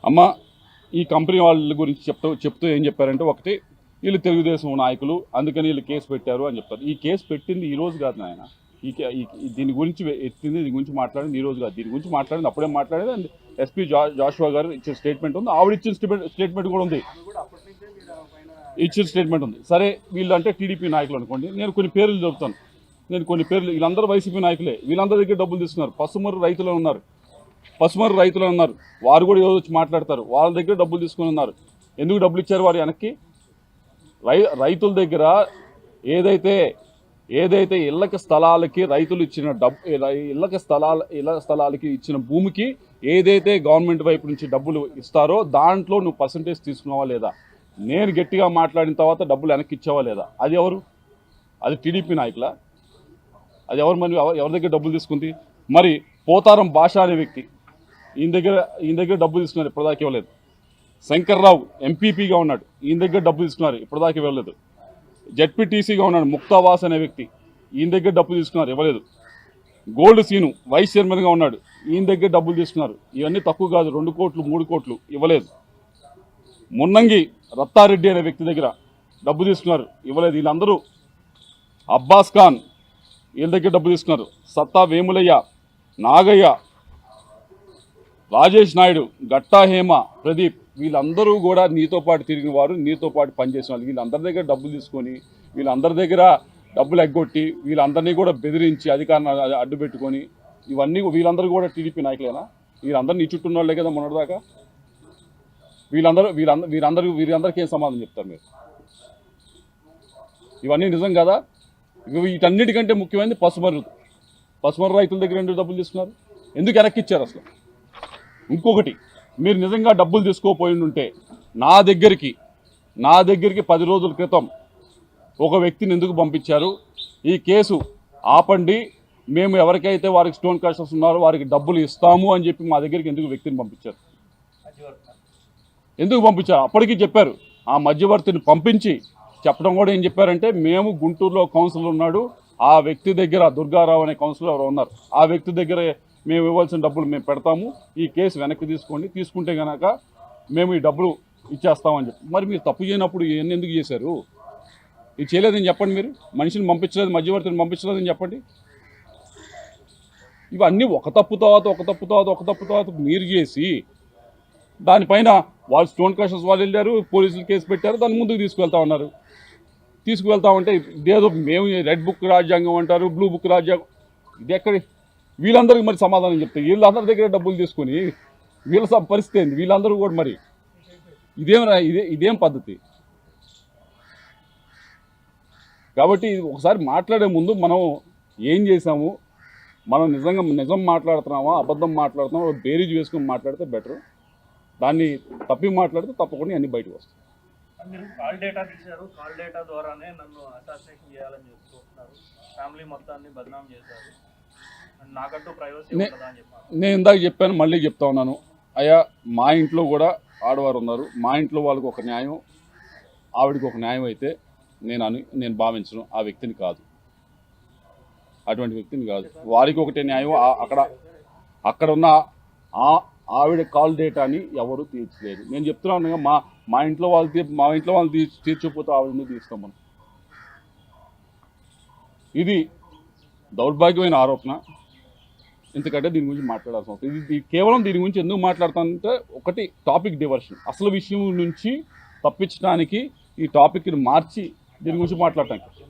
అమ్మ ఈ కంపెనీ వాళ్ళ గురించి చెప్తూ ఏం చెప్పారంటే, ఒకటి వీళ్ళు తెలుగుదేశం నాయకులు అందుకని వీళ్ళు కేసు పెట్టారు అని చెప్తారు. ఈ కేసు పెట్టింది ఈ రోజు కాదు నాయన. దీని గురించి ఎత్తింది, దీని గురించి మాట్లాడింది ఈ రోజు కాదు. దీని గురించి మాట్లాడింది అప్పుడే మాట్లాడేది. అండ్ ఎస్పీ జాషువా గారు ఇచ్చిన స్టేట్మెంట్ ఉంది, ఆవిడ ఇచ్చిన స్టేట్మెంట్ కూడా ఉంది, ఇచ్చిన స్టేట్మెంట్ ఉంది. సరే వీళ్ళు అంటే టీడీపీ నాయకులు అనుకోండి, నేను కొన్ని పేర్లు చెబుతాను. వీళ్ళందరూ వైసీపీ నాయకులే. వీళ్ళందరి దగ్గర డబ్బులు తీసుకున్నారు. పసుమర్రు రైతులు ఉన్నారు, వారు కూడా ఏదో వచ్చి మాట్లాడతారు. వాళ్ళ దగ్గర డబ్బులు తీసుకుని ఉన్నారు. ఎందుకు డబ్బులు ఇచ్చారు వారు వెనక్కి? రైతుల దగ్గర ఏదైతే ఇళ్ల స్థలాలకి రైతులు ఇచ్చిన ఇళ్ల స్థలాలకి ఇచ్చిన భూమికి ఏదైతే గవర్నమెంట్ వైపు నుంచి డబ్బులు ఇస్తారో దాంట్లో నువ్వు పర్సంటేజ్ తీసుకున్నావా లేదా? నేను గట్టిగా మాట్లాడిన తర్వాత డబ్బులు వెనక్కి ఇచ్చావా లేదా? అది ఎవరు? అది టీడీపీ నాయకులా? అది ఎవరు? మరి ఎవరి దగ్గర డబ్బులు తీసుకుంది? మరి పోతారం భాష అనే వ్యక్తి ఈయన దగ్గర డబ్బులు తీసుకున్నారు, ఇప్పటిదాకా ఇవ్వలేదు. శంకర్రావు ఎంపీపీగా ఉన్నాడు, ఈయన దగ్గర డబ్బులు తీసుకున్నారు, ఇప్పటిదాకా ఇవ్వలేదు. జెడ్పీటీసీగా ఉన్నాడు ముక్తావాస్ అనే వ్యక్తి, ఈయన దగ్గర డబ్బులు తీసుకున్నారు, ఇవ్వలేదు. గోల్డ్ సీను వైస్ చైర్మన్గా ఉన్నాడు, ఈయన దగ్గర డబ్బులు తీసుకున్నారు. ఇవన్నీ తక్కువ కాదు, 2 కోట్లు 3 కోట్లు ఇవ్వలేదు. మున్నంగి రత్తారెడ్డి అనే వ్యక్తి దగ్గర డబ్బు తీసుకున్నారు, ఇవ్వలేదు. వీళ్ళందరూ అబ్బాస్ ఖాన్ వీళ్ళ దగ్గర డబ్బు తీసుకున్నారు. సత్తా వేములయ్య, నాగయ్య, రాజేష్ నాయుడు, గట్టా హేమ, ప్రదీప్ వీళ్ళందరూ కూడా నీతో పాటు తిరిగిన వారు, నీతో పాటు పనిచేసిన వాళ్ళు. వీళ్ళందరి దగ్గర డబ్బులు తీసుకొని, వీళ్ళందరి దగ్గర డబ్బులు ఎగ్గొట్టి, వీళ్ళందరినీ కూడా బెదిరించి అధికారాన్ని అడ్డు పెట్టుకొని, ఇవన్నీ వీళ్ళందరూ కూడా టీడీపీ నాయకులేనా? వీళ్ళందరూ నీ చుట్టూ వాళ్ళే కదా మొన్నటిదాకా. వీరందరికీ ఏం సమాధానం చెప్తారు మీరు? ఇవన్నీ నిజం కదా? వీటన్నిటికంటే ముఖ్యమైనది పసుమర్రు రైతుల దగ్గర ఎందుకు డబ్బులు తీసుకున్నారు? ఎందుకు వెనక్కి ఇచ్చారు అసలు? ఇంకొకటి, మీరు నిజంగా డబ్బులు తీసుకోపోయి ఉంటే నా దగ్గరికి 10 రోజుల క్రితం ఒక వ్యక్తిని ఎందుకు పంపించారు? ఈ కేసు ఆపండి, మేము ఎవరికైతే వారికి స్టోన్ క్రషర్స్ ఉన్నారో వారికి డబ్బులు ఇస్తాము అని చెప్పి మా దగ్గరికి ఎందుకు వ్యక్తిని పంపించారు? ఎందుకు పంపించారు? అప్పటికీ చెప్పారు. ఆ మధ్యవర్తిని పంపించి చెప్పడం కూడా ఏం చెప్పారంటే, మేము గుంటూరులో కౌన్సిలర్ ఉన్నాడు, ఆ వ్యక్తి దగ్గర దుర్గారావు అనే కౌన్సిలర్ ఎవరు ఉన్నారు, ఆ వ్యక్తి దగ్గర మేము ఇవ్వాల్సిన డబ్బులు మేము పెడతాము, ఈ కేసు వెనక్కి తీసుకోండి, తీసుకుంటే కనుక మేము ఈ డబ్బులు ఇచ్చేస్తామని చెప్పి. మరి మీరు తప్పు చేయనప్పుడు ఇవన్నీ ఎందుకు చేశారు? ఇది చేయలేదని చెప్పండి. మీరు మనిషిని పంపించలేదు, మధ్యవర్తిని పంపించలేదని చెప్పండి. ఇవన్నీ ఒక తప్పు తర్వాత మీరు చేసి దానిపైన వాళ్ళు స్టోన్ క్రషర్స్ వాళ్ళు వెళ్ళారు, పోలీసులు కేసు పెట్టారు, దాన్ని ముందుకు తీసుకువెళ్తామంటే ఇదేదో మేము రెడ్ బుక్ రాజ్యాంగం అంటారు, బ్లూ బుక్ రాజ్యాంగం. ఇది ఎక్కడి? వీళ్ళందరికీ మరి సమాధానం చెప్తే వీళ్ళందరి దగ్గర డబ్బులు తీసుకొని వీళ్ళ పరిస్థితి ఏంది? వీళ్ళందరూ కూడా మరి ఇదేం పద్ధతి? కాబట్టి ఒకసారి మాట్లాడే ముందు మనం ఏం చేసాము, మనం నిజం మాట్లాడుతున్నామా అబద్ధం మాట్లాడుతున్నామా బేరీజ్ వేసుకొని మాట్లాడితే బెటర్. దాన్ని తప్పి మాట్లాడితే తప్పకుండా అన్ని బయటకు వస్తాయి. మీరు కాల్ డేటా తీశారు, కాల్ డేటా ద్వారానే నన్ను అసాసినేషన్ చేయాలని చెప్తున్నారు, ఫ్యామిలీ మొత్తాన్ని బదనాం చేశారు, నాకంటూ ప్రైవసీ ఉంటుందా అని చెప్పాను. నేను ఇందాక చెప్పాను, మళ్ళీ చెప్తా ఉన్నాను. అయ్యా, మా ఇంట్లో కూడా ఆడవారు ఉన్నారు, మా ఇంట్లో వాళ్ళకి ఒక న్యాయం, ఆవిడికి ఒక న్యాయం అయితే నేను భావించను. ఆ వ్యక్తిని కాదు, అటువంటి వ్యక్తిని కాదు. వారికి ఒకటే న్యాయం. అక్కడ ఉన్న ఆవిడ కాల్ డేటాని ఎవరు తీర్చలేదు. నేను చెప్తున్నాను, మా ఇంట్లో వాళ్ళు తీర్చకపోతే ఆవిడని తీస్తాం మనం. ఇది దౌర్భాగ్యమైన ఆరోపణ. ఎందుకంటే దీని గురించి మాట్లాడాల్సిన అవసరం ఇది కేవలం దీని గురించి ఎందుకు మాట్లాడతానంటే, ఒకటి టాపిక్ డివర్షన్, అసలు విషయం నుంచి తప్పించడానికి ఈ టాపిక్ని మార్చి దీని గురించి మాట్లాడటానికి.